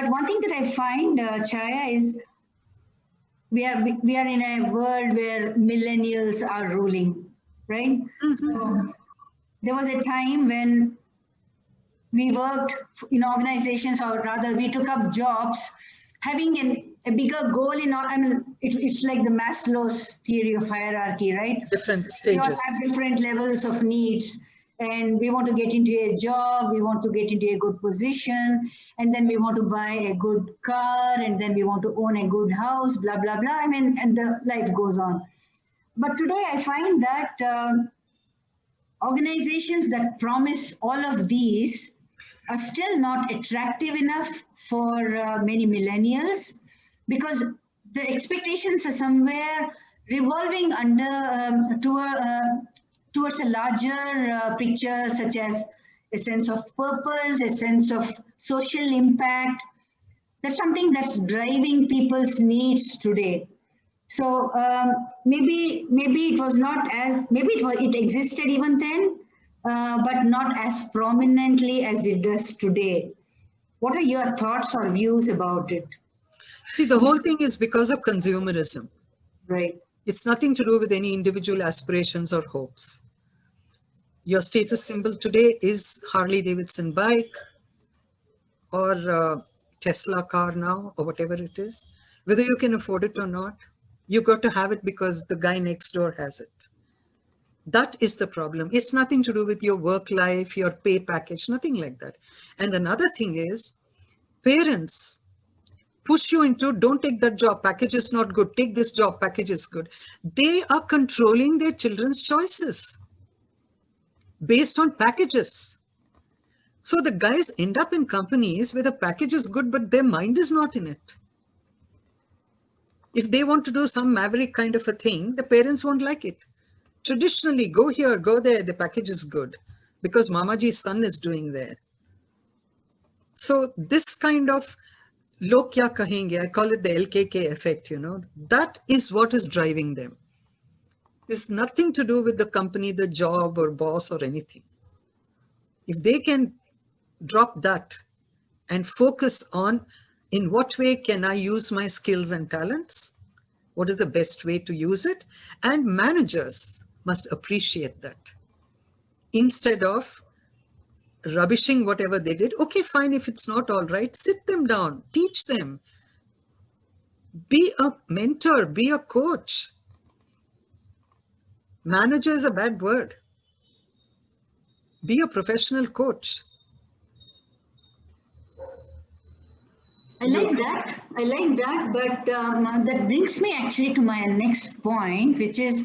one thing that I find, Chaya, is we are in a world where millennials are ruling, right? So there was a time when we worked in organizations, or rather we took up jobs having a bigger goal in our, I mean, it's like the Maslow's theory of hierarchy, right? Different We all stages. have different levels of needs, and we want to get into a job, we want to get into a good position, and then we want to buy a good car, and then we want to own a good house, blah, blah, blah. I mean, and the life goes on. But today I find that organizations that promise all of these are still not attractive enough for many millennials, because the expectations are somewhere revolving towards a larger picture, such as a sense of purpose, a sense of social impact. That's something that's driving people's needs today. So maybe it was not as, it existed even then, but not as prominently as it does today. What are your thoughts or views about it? See, the whole thing is because of consumerism. Right. It's nothing to do with any individual aspirations or hopes. Your status symbol today is Harley Davidson bike or Tesla car now, or whatever it is. Whether you can afford it or not, you got to have it because the guy next door has it. That is the problem. It's nothing to do with your work life, your pay package, nothing like that. And another thing is, parents push you into, don't take that job, package is not good, take this job, package is good. They are controlling their children's choices based on packages. So the guys end up in companies where the package is good, but their mind is not in it. If they want to do some maverick kind of a thing, the parents won't like it. Traditionally, go here, go there, the package is good because Mamaji's son is doing there. So this kind of log kya kahenge, I call it the LKK effect, that is what is driving them. It's nothing to do with the company, the job or boss or anything. If they can drop that and focus on in what way can I use my skills and talents, what is the best way to use it, and managers must appreciate that. Instead of rubbishing whatever they did, okay, fine, if it's not all right, sit them down, teach them. Be a mentor, be a coach. Manager is a bad word. Be a professional coach. I like that, but that brings me actually to my next point, which is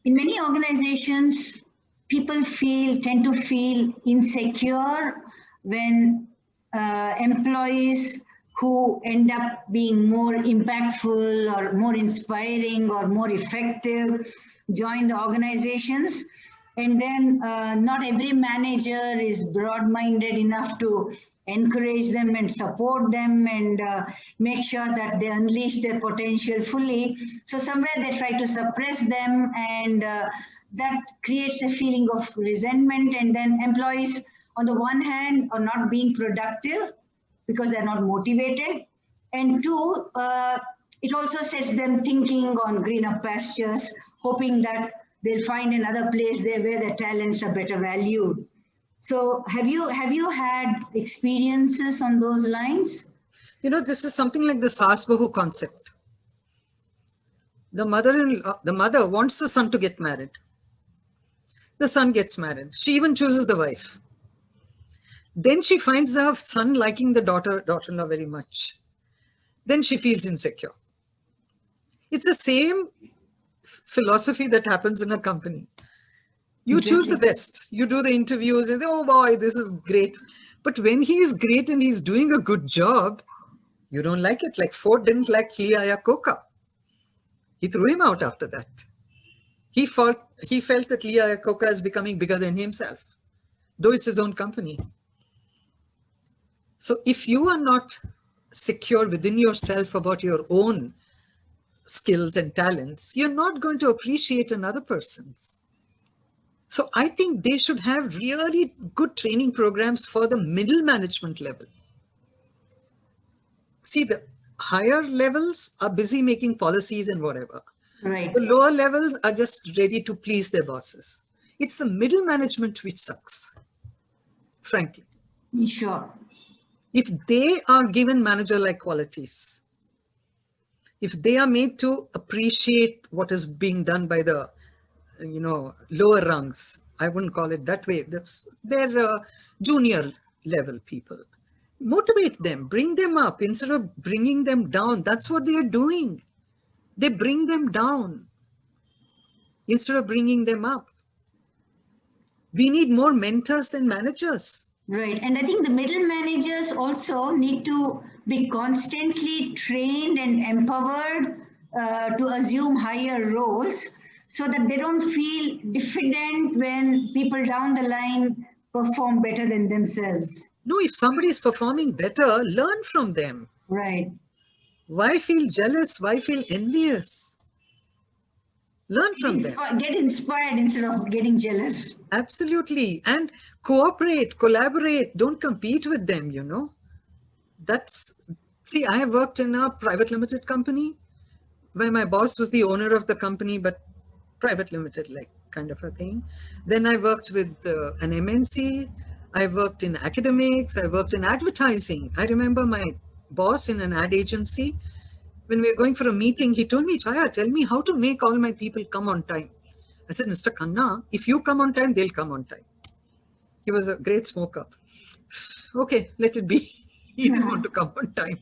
in many organizations, people tend to feel insecure when employees who end up being more impactful or more inspiring or more effective join the organizations. And then not every manager is broad-minded enough to encourage them and support them and make sure that they unleash their potential fully. So somewhere they try to suppress them, and that creates a feeling of resentment. And then employees, on the one hand, are not being productive because they're not motivated. And two, it also sets them thinking on greener pastures, hoping that they'll find another place there where their talents are better valued. So have you had experiences on those lines? This is something like the Saas Bahu concept. The mother wants the son to get married. The son gets married. She even chooses the wife. Then she finds the son liking the daughter-in-law very much. Then she feels insecure. It's the same philosophy that happens in a company. You choose the best. You do the interviews and say, oh boy, this is great. But when he is great and he's doing a good job, you don't like it. Like Ford didn't like Lee Iacocca. He threw him out after that. He felt that Lee Iacocca is becoming bigger than himself, though it's his own company. So if you are not secure within yourself about your own skills and talents, you're not going to appreciate another person's. So I think they should have really good training programs for the middle management level. See, the higher levels are busy making policies and whatever. Right. The lower levels are just ready to please their bosses. It's the middle management which sucks, frankly. Sure. If they are given manager-like qualities, if they are made to appreciate what is being done by the, lower rungs, I wouldn't call it that way. They're junior level people. Motivate them, bring them up instead of bringing them down. That's what they are doing. They bring them down instead of bringing them up. We need more mentors than managers. Right. And I think the middle managers also need to be constantly trained and empowered to assume higher roles so that they don't feel diffident when people down the line perform better than themselves. No, if somebody is performing better, learn from them. Right. Why feel jealous? Why feel envious? Learn from them. Get inspired instead of getting jealous. Absolutely. And cooperate, collaborate. Don't compete with them, See, I have worked in a private limited company where my boss was the owner of the company, but private limited, like kind of a thing. Then I worked with an MNC. I worked in academics. I worked in advertising. I remember my boss in an ad agency, when we were going for a meeting, he told me, Chaya, tell me how to make all my people come on time. I said, Mr. Khanna, if you come on time, they'll come on time. He was a great smoker. Okay, let it be. He didn't want to come on time.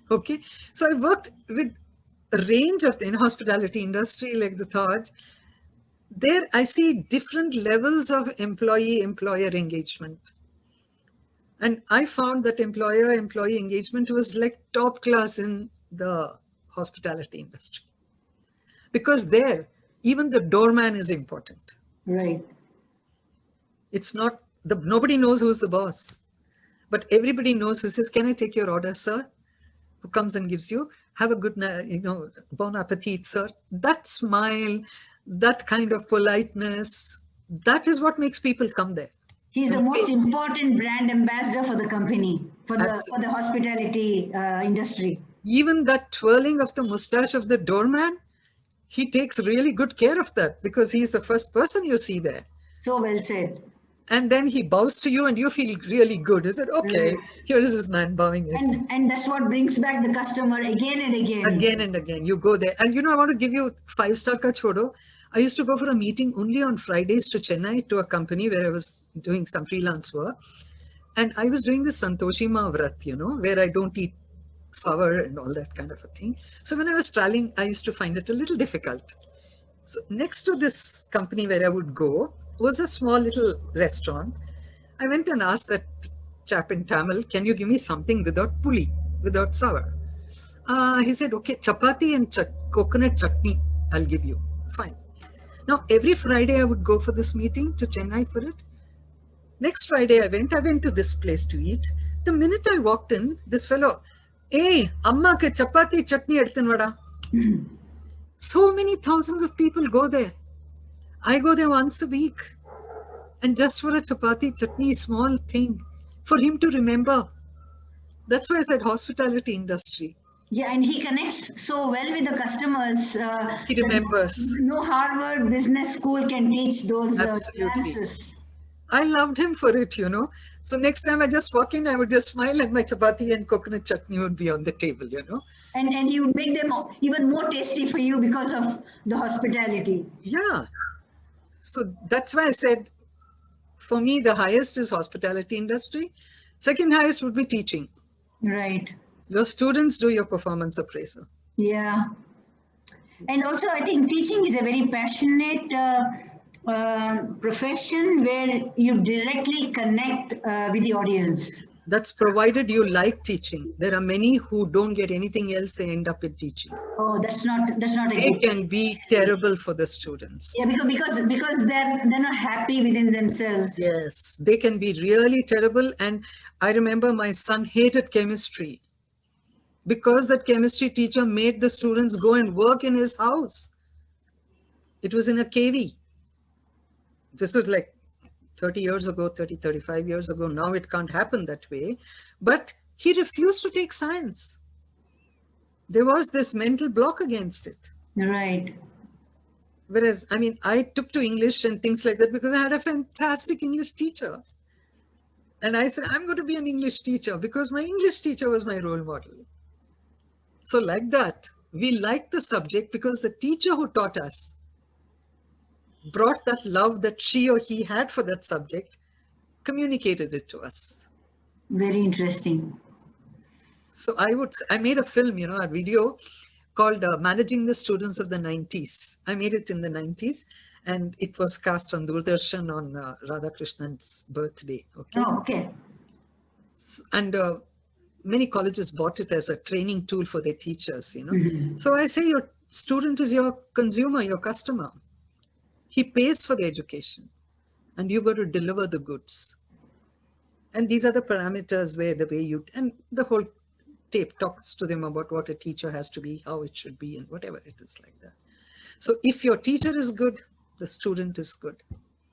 Okay, so I worked with a range of in hospitality industry like the Taj. There I see different levels of employee-employer engagement. And I found that employer-employee engagement was like top class in the hospitality industry. Because there, even the doorman is important. Right. It's not, nobody knows who's the boss. But everybody knows who says, can I take your order, sir? Who comes and gives you, have a good, bon appetit, sir. That smile, that kind of politeness, that is what makes people come there. He's the most important brand ambassador for the company, for the hospitality industry. Even that twirling of the mustache of the doorman, he takes really good care of that because he's the first person you see there. So well said. And then he bows to you and you feel really good. He said, okay, here is this man bowing. And that's what brings back the customer again and again. Again and again. You go there. And I want to give you 5-star ka chodo. I used to go for a meeting only on Fridays to Chennai to a company where I was doing some freelance work. And I was doing this Santoshi Ma Vrat, where I don't eat sour and all that kind of a thing. So when I was traveling, I used to find it a little difficult. So next to this company where I would go was a small little restaurant. I went and asked that chap in Tamil, can you give me something without puli, without sour? He said, okay, chapati and coconut chutney, I'll give you. Fine. Now, every Friday I would go for this meeting to Chennai for it. Next Friday I went to this place to eat. The minute I walked in, this fellow, hey, amma ke chapati chutney eduthan vada. So many thousands of people go there. I go there once a week. And just for a chapati chutney, small thing, for him to remember. That's why I said hospitality industry. Yeah, and he connects so well with the customers. He remembers. No Harvard Business School can teach those nuances. I loved him for it, So next time I just walk in, I would just smile and my chapati and coconut chutney would be on the table, And he would make them even more tasty for you because of the hospitality. Yeah. So that's why I said, for me, the highest is hospitality industry. Second highest would be teaching. Right. Your students do your performance appraisal. Yeah. And also, I think teaching is a very passionate profession where you directly connect with the audience. That's provided you like teaching. There are many who don't get anything else, they end up in teaching. Oh, that's not a It can be terrible for the students. Yeah, because they're not happy within themselves. Yes, they can be really terrible. And I remember my son hated chemistry because that chemistry teacher made the students go and work in his house. It was in a KV. This was like 35 years ago. Now it can't happen that way. But he refused to take science. There was this mental block against it. Right. Whereas, I mean, I took to English and things like that because I had a fantastic English teacher. And I said, I'm going to be an English teacher because my English teacher was my role model. So like that, we liked the subject because the teacher who taught us brought that love that she or he had for that subject, communicated it to us. Very interesting. So I made a film, a video called Managing the Students of the 90s. I made it in the 90s and it was cast on Doordarshan on Radhakrishnan's birthday. Okay. Oh, okay. And many colleges bought it as a training tool for their teachers, So I say your student is your consumer, your customer. He pays for the education and you got to deliver the goods. And these are the parameters where the way you, and the whole tape talks to them about what a teacher has to be, how it should be, and whatever it is like that. So if your teacher is good, the student is good.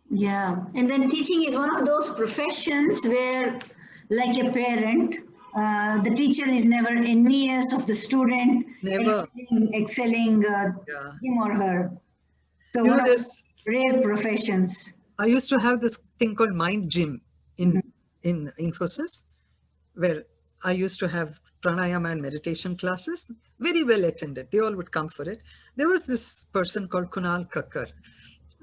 Yeah. And then teaching is one of those professions where, like a parent, the teacher is never envious of the student Never. excelling him or her. So one of those rare professions. I used to have this thing called Mind Gym in Infosys, where I used to have pranayama and meditation classes, very well attended. They all would come for it. There was this person called Kunal Kakkar.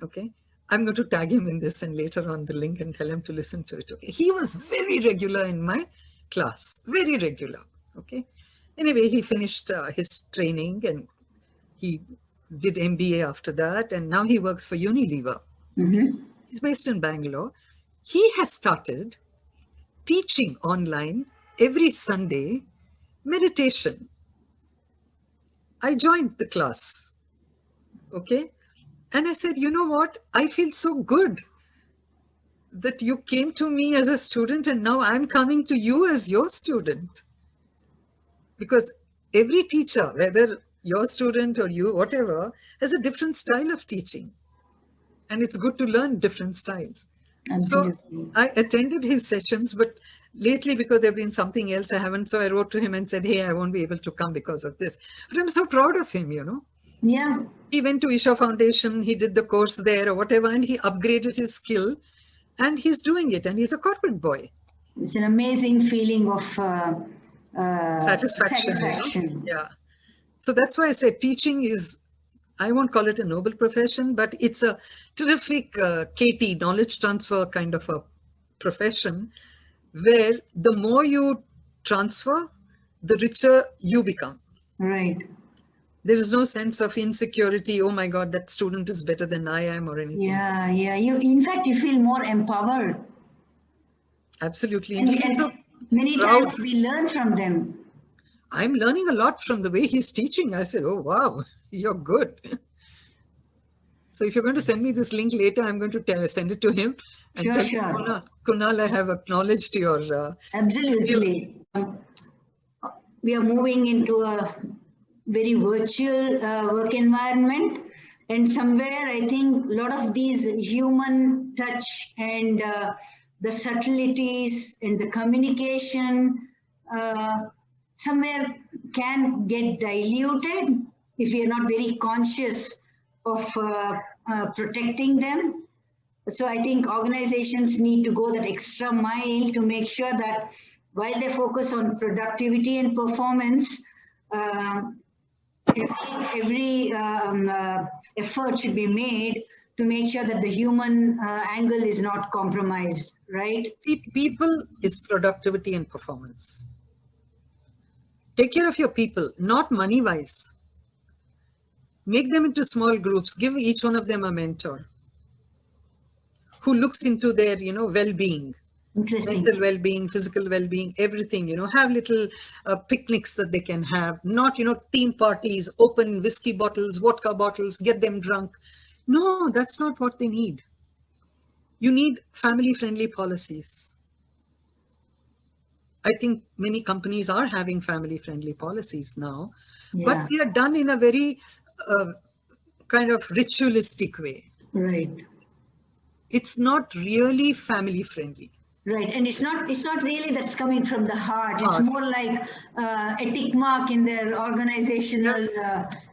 Okay. I'm going to tag him in this and later on the link and tell him to listen to it. Okay. He was very regular in my class, very regular. Okay. Anyway, he finished his training and he did MBA after that. And now he works for Unilever. He's based in Bangalore. He has started teaching online every Sunday meditation. I joined the class. Okay. And I said, you know what? I feel so good that you came to me as a student and now I'm coming to you as your student. Because every teacher, whether your student or you, whatever, has a different style of teaching. And it's good to learn different styles. Absolutely. So I attended his sessions, but lately because there's been something else I haven't. So I wrote to him and said, hey, I won't be able to come because of this. But I'm so proud of him, Yeah. He went to Isha Foundation, he did the course there or whatever, and he upgraded his skill and he's doing it. And he's a corporate boy. It's an amazing feeling of satisfaction. Yeah. So that's why I said teaching is, I won't call it a noble profession, but it's a terrific KT, knowledge transfer kind of a profession where the more you transfer, the richer you become. Right. There is no sense of insecurity. Oh my God, that student is better than I am or anything. Yeah, yeah. In fact, you feel more empowered. Absolutely. And many times we learn from them. I'm learning a lot from the way he's teaching. I said, oh, wow, you're good. So if you're going to send me this link later, I'm going to send it to him. And Sure. Kunal, I have acknowledged your Absolutely. We are moving into a very virtual work environment. And somewhere I think a lot of these human touch and the subtleties and the communication somewhere can get diluted if we are not very conscious of protecting them. So I think organizations need to go that extra mile to make sure that while they focus on productivity and performance, every effort should be made to make sure that the human angle is not compromised, right? See, people is productivity and performance. Take care of your people, not money-wise. Make them into small groups. Give each one of them a mentor who looks into their, well-being. Mental well-being, physical well-being, everything, have little picnics that they can have, not, theme parties, open whiskey bottles, vodka bottles, get them drunk. No, that's not what they need. You need family-friendly policies. I think many companies are having family-friendly policies now, but they are done in a very kind of ritualistic way. Right. It's not really family-friendly. Right, and it's not really that's coming from the heart. It's Heart. more like a tick mark in their organizational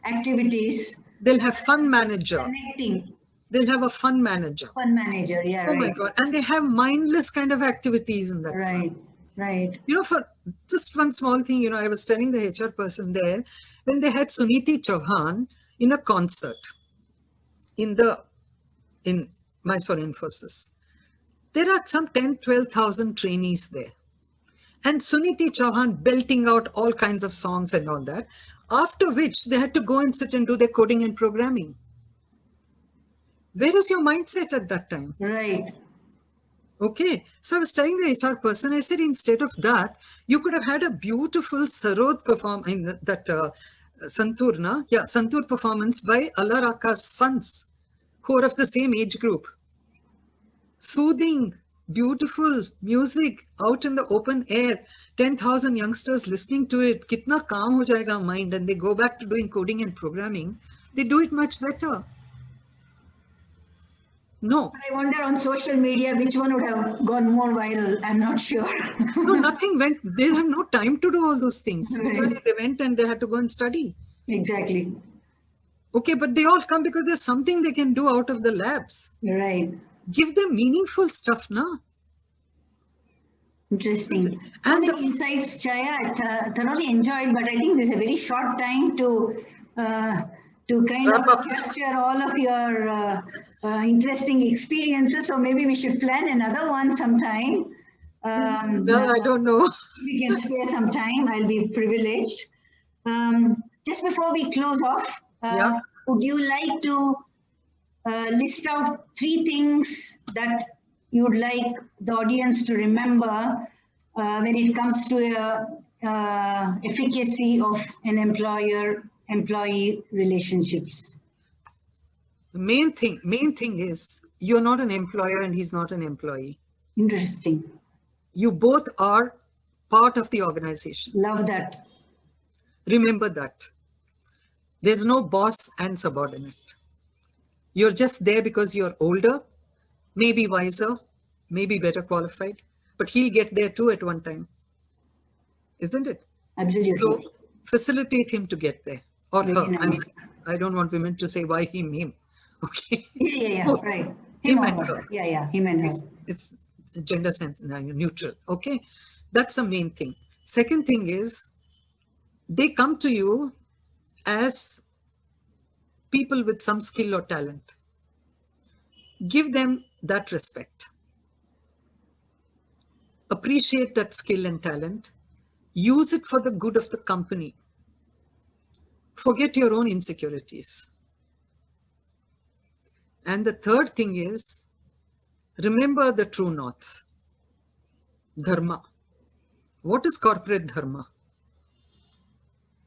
activities. They'll have fun manager. Connecting. They'll have a fun manager. Fun manager, yeah, Oh right. my God. And they have mindless kind of activities in that. Right, fun. right. You know, for just one small thing, I was telling the HR person there, when they had Suniti Chauhan in a concert in Mysore Infosys, there are some 10, 12,000 trainees there. And Suniti Chauhan belting out all kinds of songs and all that, after which they had to go and sit and do their coding and programming. Where is your mindset at that time? Right. Okay. So I was telling the HR person, I said, instead of that, you could have had a beautiful Sarod Santur performance by Allah Raka's sons, who are of the same age group. Soothing, beautiful music out in the open air, 10,000 youngsters listening to it. Kitna calm ho jayega mind, and they go back to doing coding and programming. They do it much better. No. I wonder on social media which one would have gone more viral. I'm not sure. No, nothing went. They have no time to do all those things. Right. Usually they went and they had to go and study. Exactly. Okay, but they all come because there's something they can do out of the labs. Right. Give them meaningful stuff now. Interesting. So And many insights, Chaya. I thoroughly enjoyed, but I think there's a very short time to kind Wrap of up. capture all of your interesting experiences. So maybe we should plan another one sometime. Well, I don't know. We can spare some time. I'll be privileged. Just before we close off, Yeah. would you like to list out 3 things that you would like the audience to remember when it comes to efficacy of an employer-employee relationships? The main thing is you're not an employer and he's not an employee. Interesting. You both are part of the organization. Love that. Remember that. There's no boss and subordinate. You're just there because you're older, maybe wiser, maybe better qualified, but he'll get there too at one time. Isn't it? Absolutely. So facilitate him to get there. Or Very her. I nice. mean, I don't want women to say why him. Okay. Yeah, Both. right. Him or and her. her. Yeah, him and her. It's gender neutral. Okay. That's the main thing. Second thing is they come to you as people with some skill or talent. Give them that respect. Appreciate that skill and talent. Use it for the good of the company. Forget your own insecurities. And the third thing is, remember the true north. Dharma. What is corporate dharma?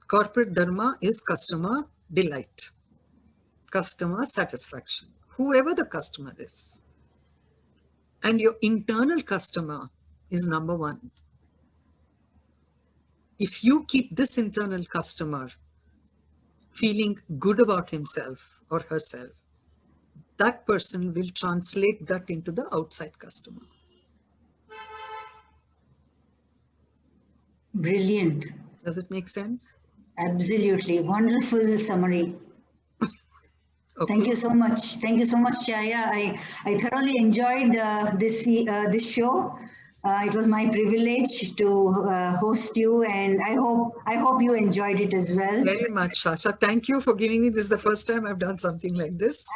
Corporate dharma is customer delight, customer satisfaction, whoever the customer is. And your internal customer is number one. If you keep this internal customer feeling good about himself or herself, that person will translate that into the outside customer. Brilliant. Does it make sense? Absolutely. Wonderful summary. Okay. Thank you so much. Thank you so much, Chaya. I thoroughly enjoyed this show. It was my privilege to host you, and I hope you enjoyed it as well. Very much, Sasha. Thank you for giving me this. Is the first time I've done something like this.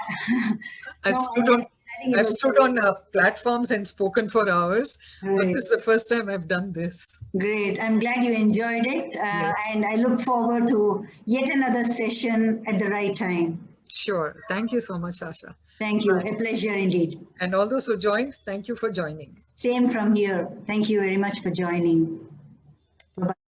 I've No, stood I on think it I've was stood on platforms and spoken for hours, but Right. this is the first time I've done this. Great. I'm glad you enjoyed it, Yes. and I look forward to yet another session at the right time. Sure. Thank you so much, Sasha. Thank you. A pleasure indeed. And all those who joined, thank you for joining. Same from here. Thank you very much for joining.